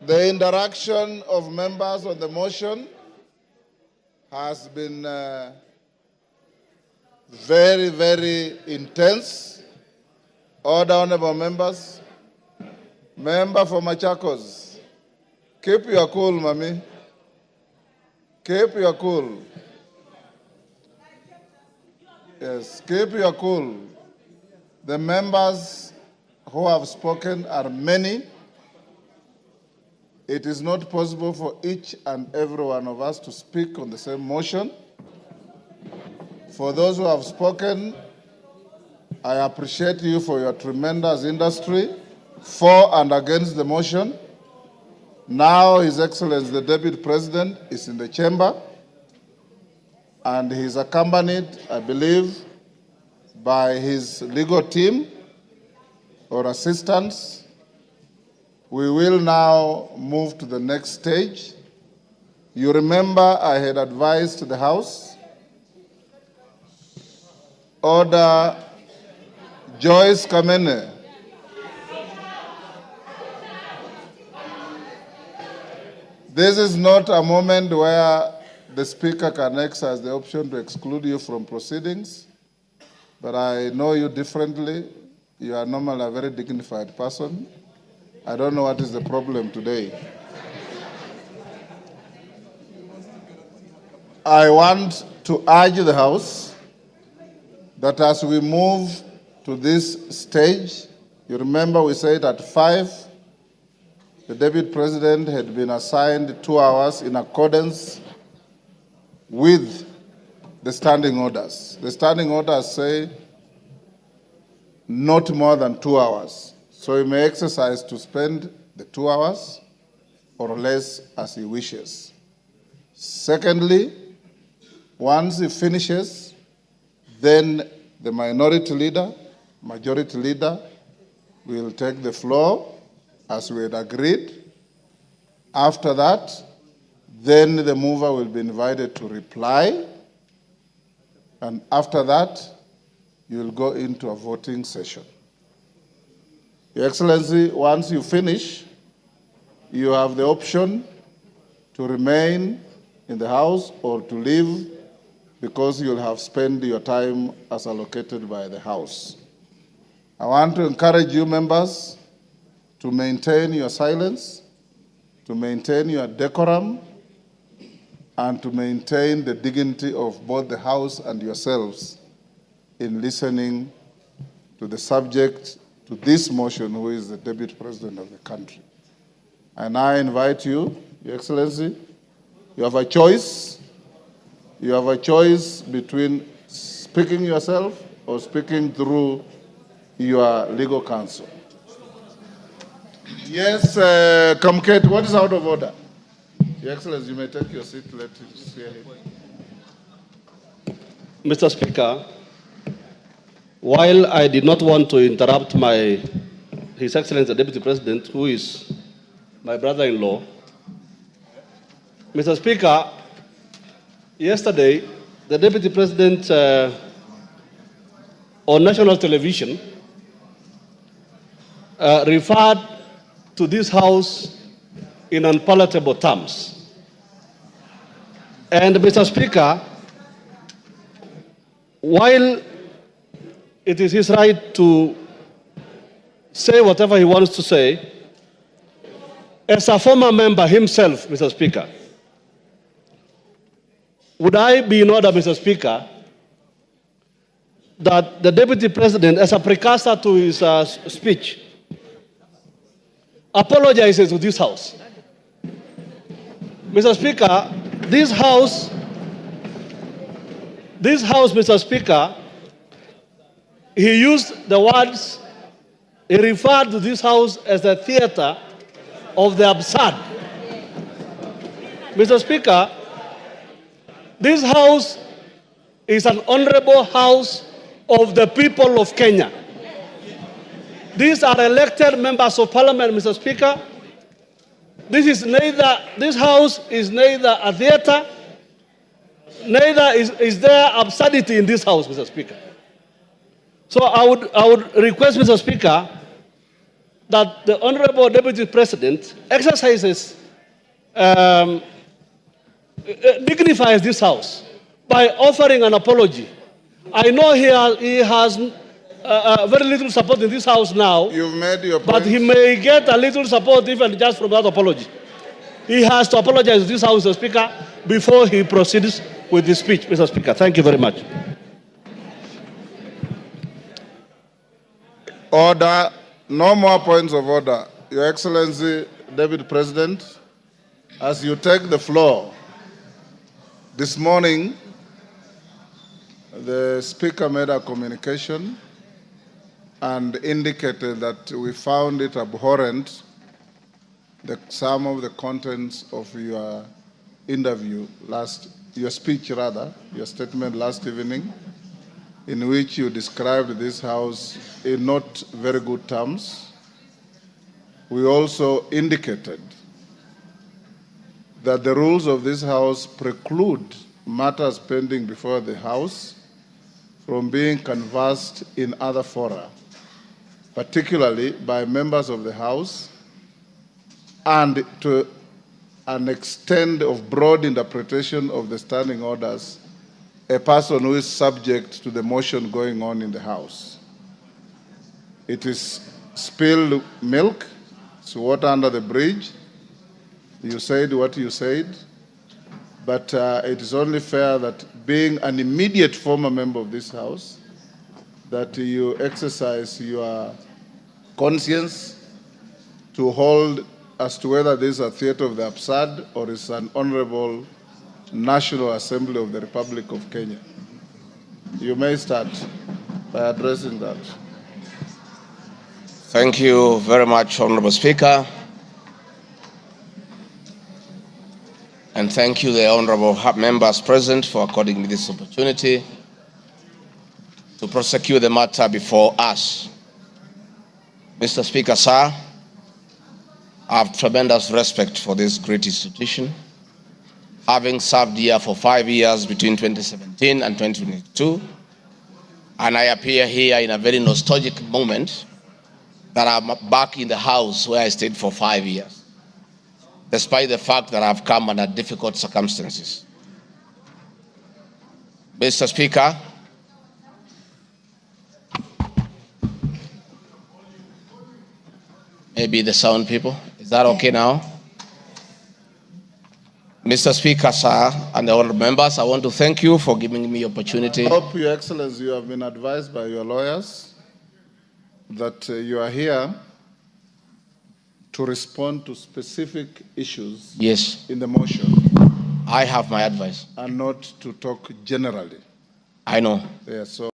The interaction of members on the motion has been very, very intense. Order, honorable members. Member for Machakos, keep your cool, Mami. Keep your cool. Yes, keep your cool. The members who have spoken are many. It is not possible for each and every one of us to speak on the same motion. For those who have spoken, I appreciate you for your tremendous industry for and against the motion. Now, His Excellency the Deputy President is in the chamber, and he is accompanied, I believe, by his legal team or assistants. We will now move to the next stage. You remember I had advised the House, Order Joyce Kamene. This is not a moment where the Speaker can exercise the option to exclude you from proceedings, but I know you differently. You are normally a very dignified person. I don't know what is the problem today. I want to urge the House that as we move to this stage, you remember we said at 5, the Deputy President had been assigned 2 hours in accordance with the standing orders. The standing orders say not more than 2 hours. So he may exercise to spend the 2 hours or less as he wishes. Secondly, once he finishes, then the minority leader, majority leader will take the floor as we had agreed. After that, then the mover will be invited to reply. And after that, you will go into a voting session. Your Excellency, once you finish, you have the option to remain in the House or to leave because you'll have spent your time as allocated by the House. I want to encourage you members to maintain your silence, to maintain your decorum, and to maintain the dignity of both the House and yourselves in listening to the subject to this motion, who is the Deputy President of the country. And I invite you, Your Excellency, you have a choice. You have a choice between speaking yourself or speaking through your legal counsel. Yes, Kamket, what is out of order? Your Excellency, you may take your seat. Let us hear him. Mr. Speaker, while I did not want to interrupt His Excellency the Deputy President, who is my brother-in-law, Mr. Speaker, yesterday the Deputy President on national television referred to this House in unpalatable terms. And Mr. Speaker, while it is his right to say whatever he wants to say, as a former member himself, Mr. Speaker, would I be in order, Mr. Speaker, that the Deputy President, as a precursor to his speech, apologizes to this House? Mr. Speaker, this House, Mr. Speaker, he used the words, he referred to this House as a theater of the absurd. Mr. Speaker, this House is an honorable House of the people of Kenya. These are elected members of Parliament, Mr. Speaker. This House is neither a theater, neither is there absurdity in this House, Mr. Speaker. So I would request, Mr. Speaker, that the Honorable Deputy President exercises, dignifies this House by offering an apology. I know he has very little support in this House now, You've made your point. but he may get a little support even just from that apology. He has to apologize to this House, Mr. Speaker, before he proceeds with his speech, Mr. Speaker. Thank you very much. Order. No more points of order. Your Excellency, Deputy President, as you take the floor, this morning, the Speaker made a communication and indicated that we found it abhorrent, some of the contents of your your statement last evening, in which you described this House in not very good terms. We also indicated that the rules of this House preclude matters pending before the House from being canvassed in other fora, particularly by members of the House, and to an extent of broad interpretation of the standing orders, a person who is subject to the motion going on in the House. It is spilled milk, it's water under the bridge. You said what you said, but it is only fair that, being an immediate former member of this House, that you exercise your conscience to hold as to whether this is a theater of the absurd or is an honorable National Assembly of the Republic of Kenya. You may start by addressing that. Thank you very much, Honorable Speaker. And thank you, the honorable members present, for according me this opportunity to prosecute the matter before us. Mr. Speaker, sir, I have tremendous respect for this great institution, having served here for 5 years between 2017 and 2022, and I appear here in a very nostalgic moment that I'm back in the House where I stayed for 5 years, despite the fact that I've come under difficult circumstances. Mr. Speaker, maybe the sound people, is that okay now? Mr. Speaker, sir, and the honorable members, I want to thank you for giving me the opportunity. I hope, Your Excellency, you have been advised by your lawyers that you are here to respond to specific issues, Yes, in the motion, I have my advice. and not to talk generally. I know. Yes, so